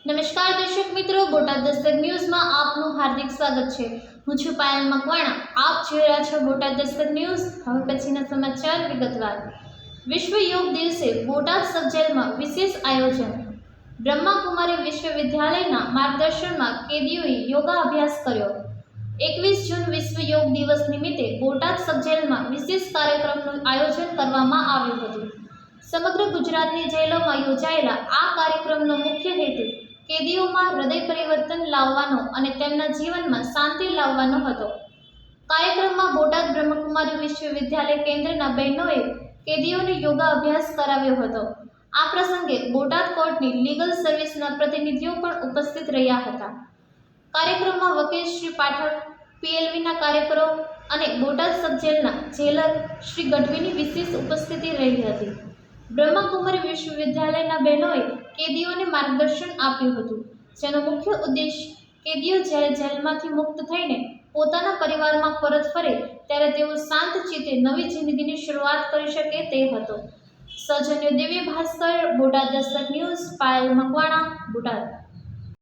નમસ્કાર દર્શક મિત્રો, બોટાદ દસ્તક ન્યૂઝમાં આપનું હાર્દિક સ્વાગત છે। હું છું પાયલ મકવાણા। આપ જોઈ રહ્યા છો બોટાદ દસ્તક ન્યૂઝ। હવે પછીના સમાચાર વિગતવાર। વિશ્વ યોગ દિવસે બોટાદ સબ જેલમાં વિશેષ આયોજન। બ્રહ્માકુમારી વિશ્વવિદ્યાલયના માર્ગદર્શનમાં કેદીઓએ યોગા અભ્યાસ કર્યો। 21 જૂન વિશ્વ યોગ દિવસ નિમિત્તે બોટાદ સબ જેલમાં વિશેષ કાર્યક્રમનું આયોજન કરવામાં આવ્યું હતું। સમગ્ર ગુજરાતની જેલોમાં યોજાયેલા આ કાર્યક્રમનો મુખ્ય હેતુ કેદીઓમાં હૃદય પરિવર્તન લાવવાનો અને તેમના જીવનમાં શાંતિ લાવવાનો હતો। કાર્યક્રમમાં બોટાદ બ્રહ્મકુમારી વિશ્વવિદ્યાલય કેન્દ્રના બહેનોએ કેદીઓને યોગા અભ્યાસ કરાવ્યો હતો। આ પ્રસંગે બોટાદ કોર્ટની લીગલ સર્વિસના પ્રતિનિધિઓ પણ ઉપસ્થિત રહ્યા હતા। કાર્યક્રમમાં વકીલ શ્રી પાઠક, પીએલવીના કાર્યકરો અને બોટાદ સબ જેલના જેલર શ્રી ગઢવીની વિશેષ ઉપસ્થિતિ રહી હતી। બ્રહ્માકુમારી વિશ્વવિદ્યાલયના બહેનોએ કેદીઓને માર્ગદર્શન આપ્યું હતું, જેનો મુખ્ય ઉદ્દેશ કેદીઓ જ્યારે જેલમાંથી મુક્ત થઈને પોતાના પરિવારમાં પરત ફરે ત્યારે તેઓ શાંત ચિત્તે નવી જિંદગીની શરૂઆત કરી શકે તે હતો। સૌજન્ય દિવ્ય ભાસ્કર, બોટાદ દસ્તક ન્યૂઝ, પાયલ મકવાણા, બોટાદ।